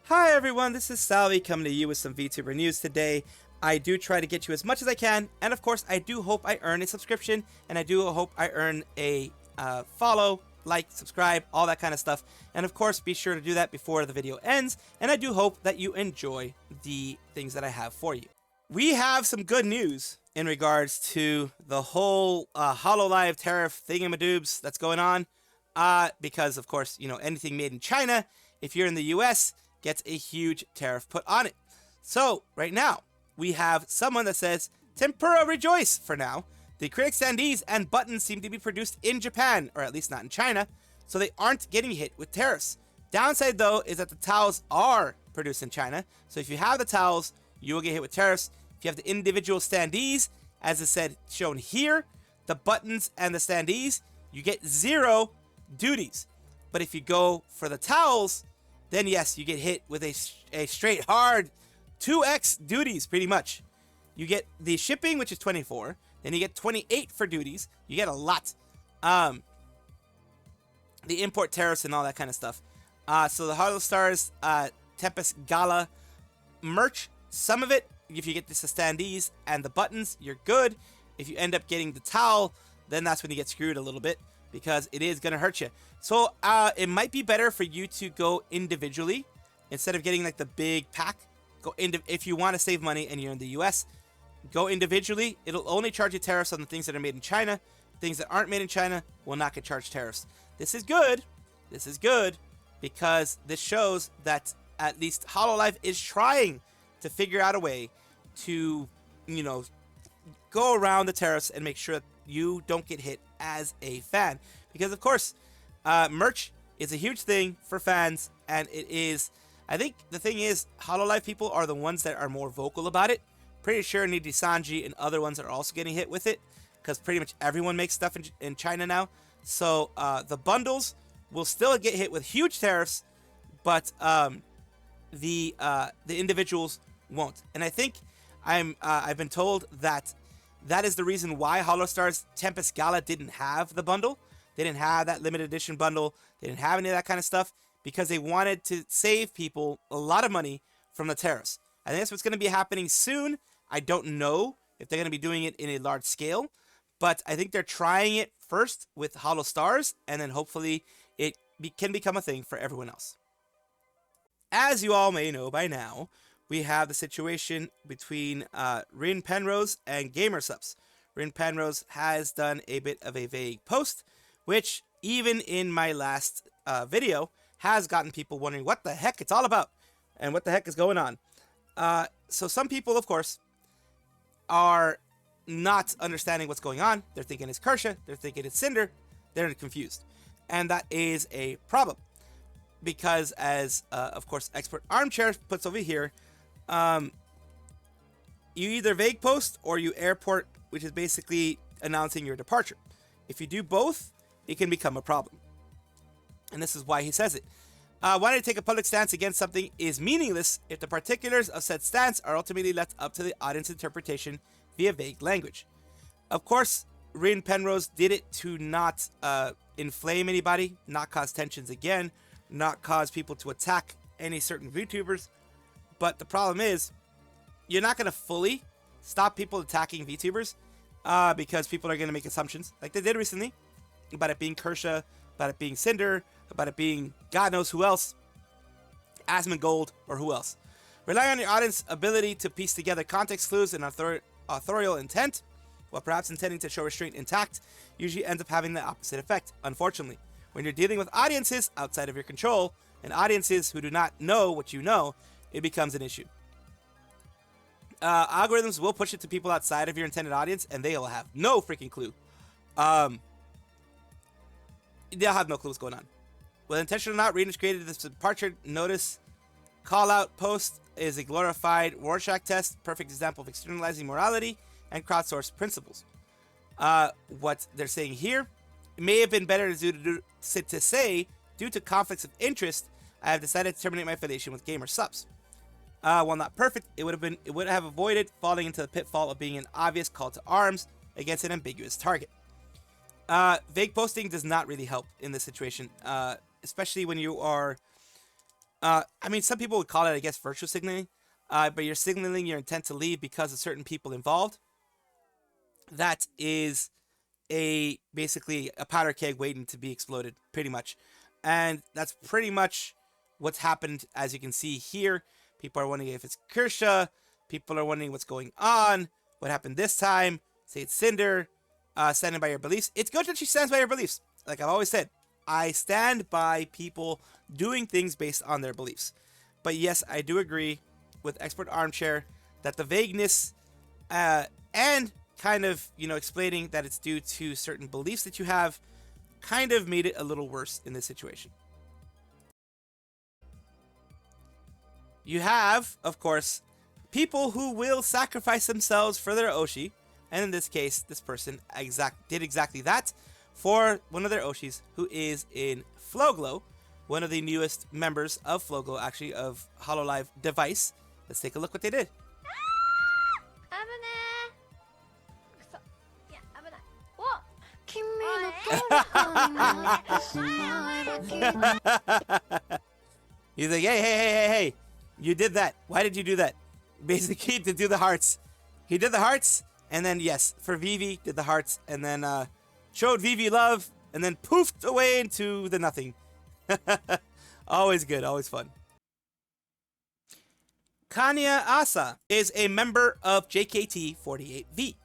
Hi everyone, this is Salvi coming to you with some Vtuber news today. I do try to get you as much as I can, and of course I do hope I earn a subscription, and I do hope I earn a follow, like, subscribe, all that kind of stuff. And of course be sure to do that before the video ends, and I do hope that you enjoy the things that I have for you. We have some good news in regards to the whole Hololive tariff thingamadoobs that's going on, because of course, you know, anything made in China, if you're in the US, gets a huge tariff put on it. So right now we have someone that says, "Tempura rejoice!" For now, the acrylic standees and buttons seem to be produced in Japan, or at least not in China, so they aren't getting hit with tariffs. Downside though is that the towels are produced in China, so if you have the towels, you will get hit with tariffs. If you have the individual standees, as is said shown here, the buttons and the standees, you get 0 duties. But if you go for the towels, then yes, you get hit with a straight hard 2x duties, pretty much. You get the shipping, which is 24, then you get 28 for duties. You get a lot. The import tariffs and all that kind of stuff. So the Holostars Tempest Gala merch, some of it, if you get the standees and the buttons, you're good. If you end up getting the towel, then that's when you get screwed a little bit, because it is going to hurt you. So it might be better for you to go individually instead of getting like the big pack. If you want to save money and you're in the US, go individually. It'll only charge you tariffs on the things that are made in China. Things that aren't made in China will not get charged tariffs. This is good. This is good because this shows that at least Hololive is trying to figure out a way to, you know, go around the tariffs and make sure that you don't get hit as a fan. Because of course, merch is a huge thing for fans, and it is, I think the thing is, Hololive people are the ones that are more vocal about it. Pretty sure Nijisanji and other ones are also getting hit with it, because pretty much everyone makes stuff in China now. So the bundles will still get hit with huge tariffs, but the individuals won't. And I think I've been told that that is the reason why Holostars Tempest Gala didn't have the bundle. They didn't have that limited edition bundle. They didn't have any of that kind of stuff because they wanted to save people a lot of money from the tariffs. I think that's what's going to be happening soon. I don't know if they're going to be doing it in a large scale, but I think they're trying it first with Holostars, and then hopefully it can become a thing for everyone else. As you all may know by now, we have the situation between Rin Penrose and Gamersupps. Rin Penrose has done a bit of a vague post, which even in my last video has gotten people wondering what the heck it's all about and what the heck is going on. So some people, of course, are not understanding what's going on. They're thinking it's Kersha, they're thinking it's Cinder, they're confused. And that is a problem. Because as, of course, Expert Armchair puts over here, you either vague post or you airport, which is basically announcing your departure. If you do both, it can become a problem. And this is why he says it. Wanting to take a public stance against something is meaningless if the particulars of said stance are ultimately left up to the audience interpretation via vague language. Of course, Rin Penrose did it to not inflame anybody, not cause tensions again, not cause people to attack any certain VTubers. But the problem is, you're not going to fully stop people attacking VTubers because people are going to make assumptions, like they did recently, about it being Kersha, about it being Cinder, about it being God knows who else, Asmongold, or who else. Relying on your audience's ability to piece together context clues and authorial intent, while perhaps intending to show restraint intact, usually ends up having the opposite effect, unfortunately. When you're dealing with audiences outside of your control, and audiences who do not know what you know, it becomes an issue. Algorithms will push it to people outside of your intended audience, and they'll have no freaking clue. They'll have no clue what's going on. Whether intentional or not, readers created this departure notice call-out post is a glorified Rorschach test, perfect example of externalizing morality and crowdsourced principles. What they're saying here, it may have been better to say, due to conflicts of interest, I have decided to terminate my affiliation with Gamersupps. While not perfect, it would have avoided falling into the pitfall of being an obvious call to arms against an ambiguous target. Vague posting does not really help in this situation, especially when you are I mean, some people would call it, I guess, virtual signaling, but you're signaling your intent to leave because of certain people involved. That is basically a powder keg waiting to be exploded, pretty much. And that's pretty much what's happened, as you can see here. People are wondering if it's Kirsha. People are wondering what's going on. What happened this time? Say it's Cinder. Standing by your beliefs. It's good that she stands by her beliefs. Like I've always said, I stand by people doing things based on their beliefs. But yes, I do agree with Expert Armchair that the vagueness and kind of, explaining that it's due to certain beliefs that you have kind of made it a little worse in this situation. You have, of course, people who will sacrifice themselves for their Oshi, and in this case, this person did exactly that for one of their Oshis, who is in Flowglow, one of the newest members of Flowglow, actually, of Hololive device. Let's take a look what they did. He's like, hey, you did that. Why did you do that? Basically, to do the hearts. He did the hearts, and then, yes, for Vivi, did the hearts, and then showed Vivi love, and then poofed away into the nothing. Always good, always fun. Kanya Asa is a member of JKT48V.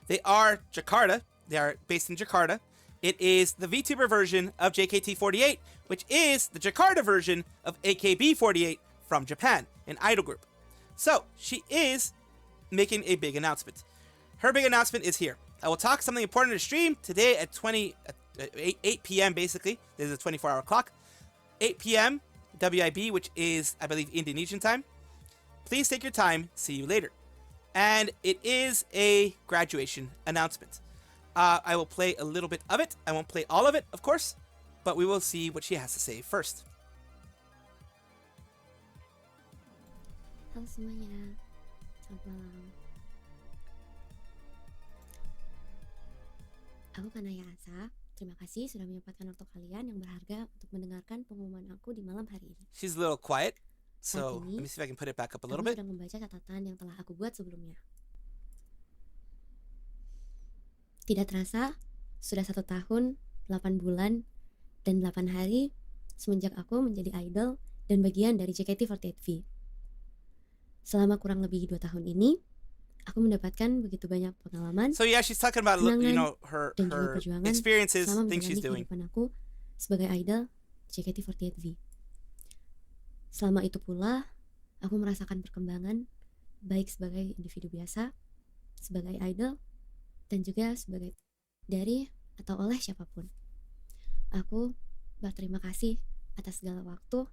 They are Jakarta. They are based in Jakarta. It is the VTuber version of JKT48, which is the Jakarta version of AKB48 from Japan, an idol group. So, she is making a big announcement. Her big announcement is here. I will talk something important to stream today at 8 p.m. basically. This is a 24-hour clock. 8 p.m. WIB, which is, I believe, Indonesian time. Please take your time. See you later. And it is a graduation announcement. I will play a little bit of it. I won't play all of it, of course, but we will see what she has to say first. Halo semuanya, selamat malam. Aku Kanaya Asa. Terima kasih sudah menyempatkan waktu kalian yang berharga untuk mendengarkan pengumuman aku di malam hari ini. She's a little quiet, so let me see if I can put it back up a little bit. Aku sedang membaca catatan yang telah aku buat sebelumnya. Tidak terasa, sudah 1 tahun, 8 bulan, dan 8 hari semenjak aku menjadi idol dan bagian dari JKT48V. Selama kurang lebih 2 tahun ini, aku mendapatkan begitu banyak pengalaman. So yeah, she's talking about, her experiences, things she's doing. Kehidupan aku sebagai idol JKT48V. Selama itu pula, aku merasakan perkembangan baik sebagai individu biasa, sebagai idol, dan juga sebagai dari atau oleh siapapun. Aku berterima kasih atas segala waktu,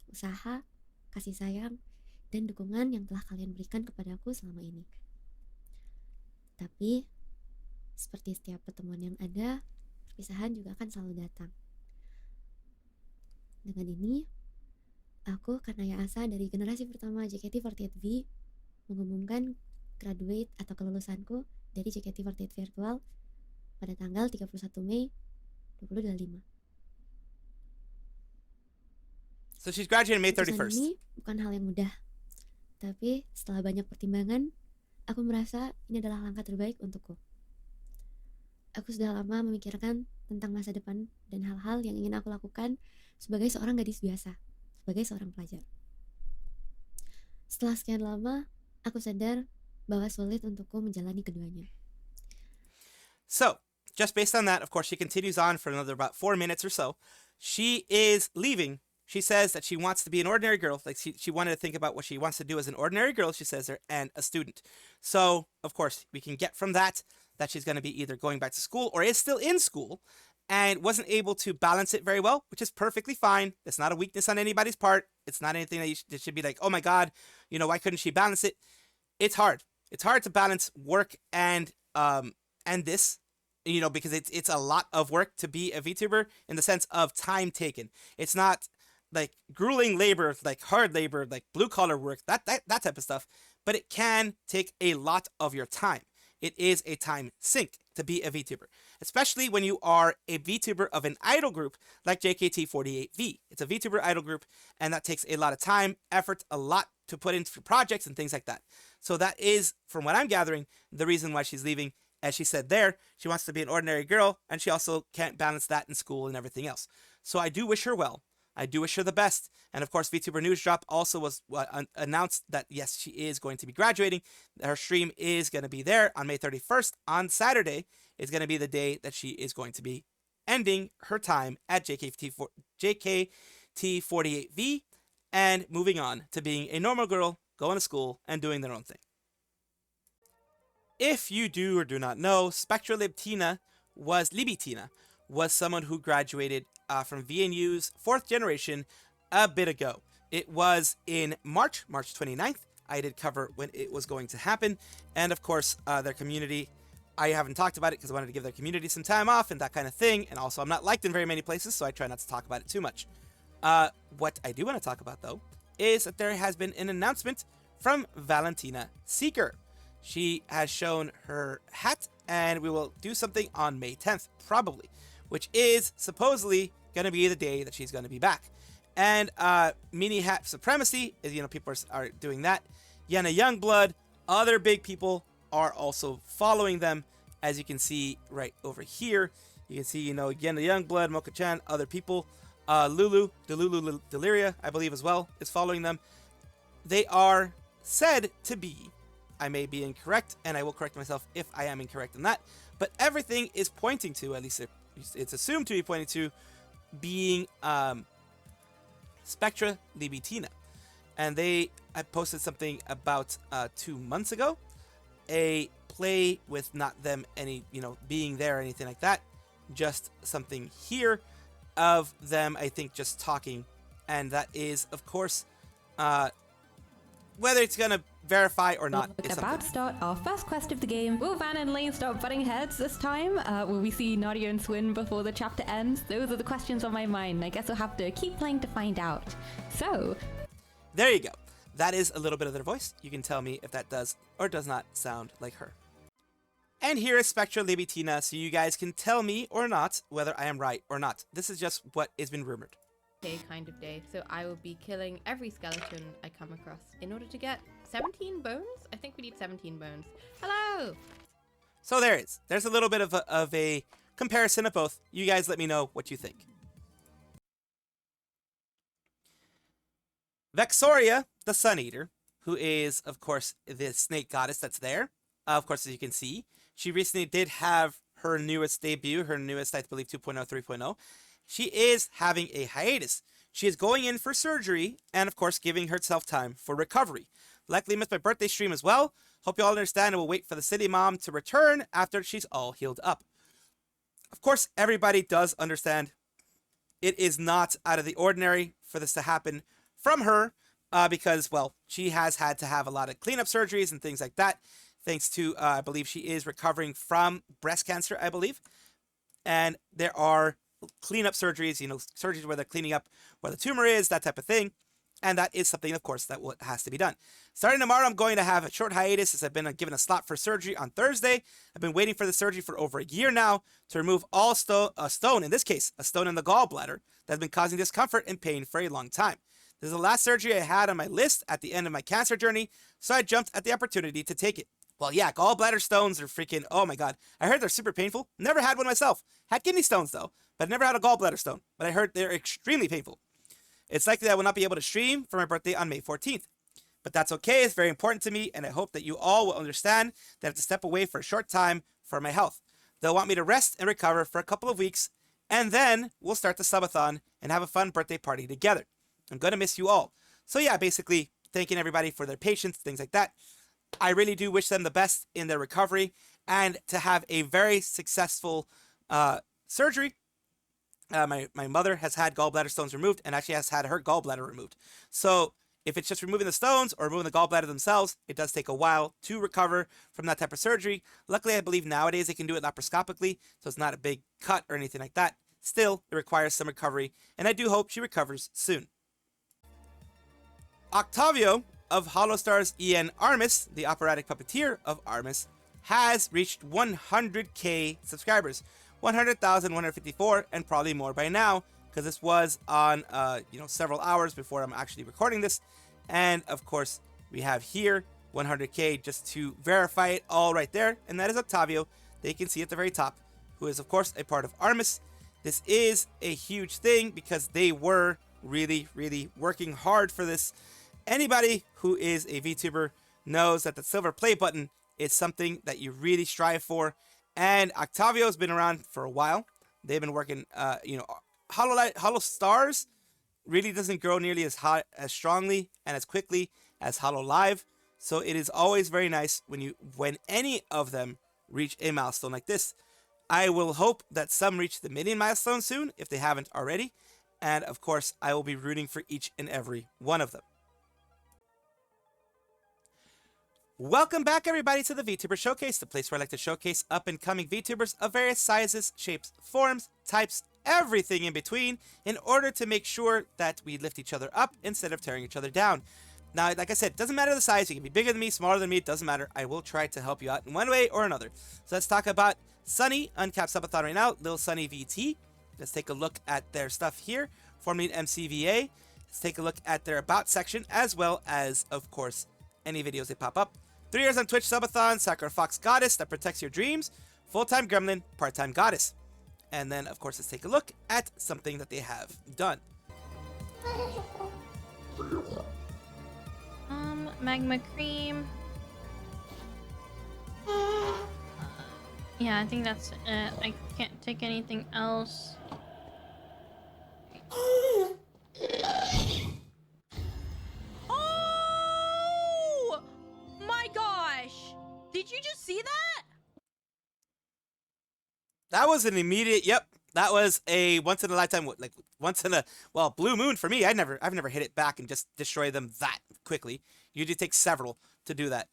usaha, kasih sayang, dan dukungan yang telah kalian berikan kepadaku selama ini. Tapi, seperti setiap pertemuan yang ada, perpisahan juga akan selalu datang. Dengan ini, aku Kanaya Asa dari generasi pertama JKT48V mengumumkan graduate atau kelulusanku dari JKT48 Virtual pada tanggal 31 Mei 2025. So she's graduating May 31st. Keputusan ini bukan hal yang mudah. Tapi setelah banyak pertimbangan, aku merasa ini adalah langkah terbaik untukku. Aku sudah lama memikirkan tentang masa depan dan hal-hal yang ingin aku lakukan sebagai seorang gadis biasa, sebagai seorang pelajar. Setelah sekian lama, aku sadar bahwa sulit untukku menjalani keduanya. So, just based on that, of course, she continues on for another about 4 minutes or so. She is leaving. She says that she wants to be an ordinary girl. Like she wanted to think about what she wants to do as an ordinary girl, she says there, and a student. So, of course, we can get from that she's going to be either going back to school or is still in school and wasn't able to balance it very well, which is perfectly fine. It's not a weakness on anybody's part. It's not anything that should be like, oh my God, why couldn't she balance it? It's hard. It's hard to balance work and this, because it's a lot of work to be a VTuber in the sense of time taken. It's not like grueling labor, like hard labor, like blue collar work, that type of stuff, but it can take a lot of your time. it is a time sink to be a VTuber, especially when you are a VTuber of an idol group like JKT48V. It's a VTuber idol group, and that takes a lot of time, effort, a lot to put into projects and things like that. So that is, from what I'm gathering, the reason why she's leaving. As she said there, she wants to be an ordinary girl, and she also can't balance that in school and everything else. So I do wish her well. I do wish her the best. And of course, VTuber News Drop also was announced that yes, she is going to be graduating. Her stream is going to be there on May 31st. On Saturday is going to be the day that she is going to be ending her time at JKT48V and moving on to being a normal girl, going to school, and doing their own thing. If you do or do not know, Spectra Libitina was someone who graduated from VNU's 4th generation a bit ago. It was in March 29th. I did cover when it was going to happen. And of course, their community, I haven't talked about it because I wanted to give their community some time off and that kind of thing. And also, I'm not liked in very many places, so I try not to talk about it too much. What I do want to talk about, though, is that there has been an announcement from Valentina Seeker. She has shown her hat, and we will do something on May 10th, probably, which is supposedly going to be the day that she's going to be back. And Mini Hat Supremacy is, people are doing that. Yenna Youngblood, other big people are also following them, as you can see right over here. You can see, Yenna Youngblood, Mocha-chan, other people. Lulu Deliria, I believe as well, is following them. They are said to be, I may be incorrect, and I will correct myself if I am incorrect in that, but everything is pointing to, at least it's assumed to be pointing to, being Spectra Libitina. And I posted something about 2 months ago, a play with not them being there or anything like that, just something here of them, I think, just talking, and that is, of course, whether it's gonna verify or not. About to start our first quest of the game. Will Van and Lane start butting heads this time? Will we see Nadia and Swin before the chapter ends? Those are the questions on my mind. I guess we'll have to keep playing to find out. So, there you go. That is a little bit of their voice. You can tell me if that does or does not sound like her. And here is Spectra Libitina, so you guys can tell me or not whether I am right or not. This is just what has been rumored. Kind of day. So I will be killing every skeleton I come across in order to get 17 bones? I think we need 17 bones. Hello! So there's a little bit of a comparison of both. You guys let me know what you think. Vexoria, the Sun Eater, who is, of course, the snake goddess that's there. Of course, as you can see, she recently did have her newest debut, I believe, 2.0, 3.0. She is having a hiatus. She is going in for surgery and, of course, giving herself time for recovery. Likely missed my birthday stream as well. Hope you all understand and will wait for the city mom to return after she's all healed up. Of course, everybody does understand it is not out of the ordinary for this to happen from her because, well, she has had to have a lot of cleanup surgeries and things like that. Thanks to, I believe she is recovering from breast cancer, I believe. And there are cleanup surgeries, surgeries where they're cleaning up where the tumor is, that type of thing. And that is something, of course, that has to be done. Starting tomorrow, I'm going to have a short hiatus as I've been given a slot for surgery on Thursday. I've been waiting for the surgery for over a year now to remove all stone, in this case, a stone in the gallbladder that has been causing discomfort and pain for a long time. This is the last surgery I had on my list at the end of my cancer journey, so I jumped at the opportunity to take it. Well, yeah, gallbladder stones are freaking, oh my god. I heard they're super painful. Never had one myself. Had kidney stones, though, but never had a gallbladder stone. But I heard they're extremely painful. It's likely I will not be able to stream for my birthday on May 14th. But that's okay. It's very important to me, and I hope that you all will understand that I have to step away for a short time for my health. They'll want me to rest and recover for a couple of weeks, and then we'll start the subathon and have a fun birthday party together. I'm going to miss you all. So yeah, basically, thanking everybody for their patience, things like that. I really do wish them the best in their recovery and to have a very successful surgery. My mother has had gallbladder stones removed and actually has had her gallbladder removed. So if it's just removing the stones or removing the gallbladder themselves, it does take a while to recover from that type of surgery. Luckily, I believe nowadays they can do it laparoscopically, so it's not a big cut or anything like that. Still, it requires some recovery, and I do hope she recovers soon. Octavio of Holostars En Armis, the operatic puppeteer of Armis, has reached 100k subscribers. 100,154 and probably more by now, because this was on several hours before I'm actually recording this. And of course we have here 100k just to verify it all right there, and that is Octavio. They can see at the very top, who is of course a part of Armis. This is a huge thing because they were really working hard for this. Anybody who is a VTuber knows that the silver play button is something that you really strive for, and Octavio's been around for a while. They've been working, Holostars really doesn't grow nearly as strongly and as quickly as Hololive. So it is always very nice when any of them reach a milestone like this. I will hope that some reach the million milestone soon if they haven't already. And of course, I will be rooting for each and every one of them. Welcome back, everybody, to the VTuber Showcase, the place where I like to showcase up-and-coming VTubers of various sizes, shapes, forms, types, everything in between, in order to make sure that we lift each other up instead of tearing each other down. Now, like I said, it doesn't matter the size. You can be bigger than me, smaller than me, it doesn't matter. I will try to help you out in one way or another. So let's talk about Sunny, uncapped subathon right now, LilSunniiVT. Let's take a look at their stuff here, formerly MCVA. Let's take a look at their About section, as well as, of course, any videos they pop up. 3 years on Twitch subathon, Sakura Fox Goddess that protects your dreams, full-time gremlin, part-time goddess. And then, of course, let's take a look at something that they have done. Magma cream. Yeah, I think that's it. I can't take anything else. Oh my gosh! Did you just see that? That was an immediate, yep. That was a once in a lifetime, like once in a, well, blue moon for me. I've never hit it back and just destroy them that quickly. Usually take several to do that,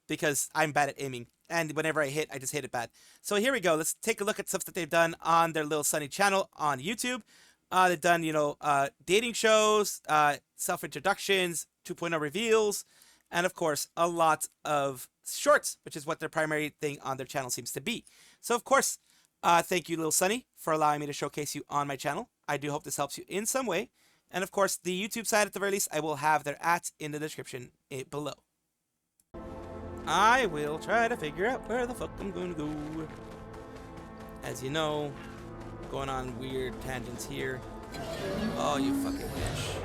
because I'm bad at aiming, and whenever I hit, I just hit it bad. So here we go. Let's take a look at stuff that they've done on their LilSunni channel on YouTube. They've done, dating shows, self-introductions, 2.0 reveals, and of course, a lot of shorts, which is what their primary thing on their channel seems to be. So of course, thank you, LilSunni, for allowing me to showcase you on my channel. I do hope this helps you in some way. And of course, the YouTube side, at the very least, I will have their @ in the description below. I will try to figure out where the fuck I'm going to go. As you know, going on weird tangents here. Oh, you fucking bitch.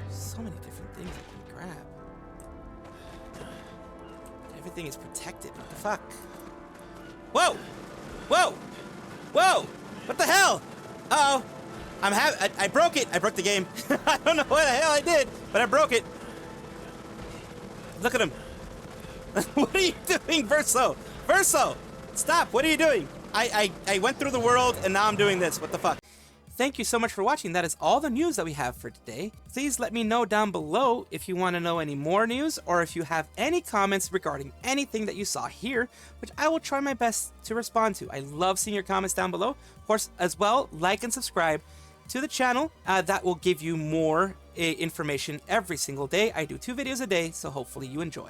So many different things I can grab. Everything is protected. What the fuck? Whoa! Whoa! Whoa! What the hell? Uh-oh. I broke it. I broke the game. I don't know what the hell I did, but I broke it. Look at him. What are you doing, Verso? Verso! Stop. What are you doing? I went through the world, and now I'm doing this. What the fuck? Thank you so much for watching. That is all the news that we have for today. Please let me know down below if you want to know any more news, or if you have any comments regarding anything that you saw here, which I will try my best to respond to. I love seeing your comments down below. Of course, as well, like and subscribe to the channel. That will give you more information every single day. I do 2 videos a day, so hopefully you enjoy.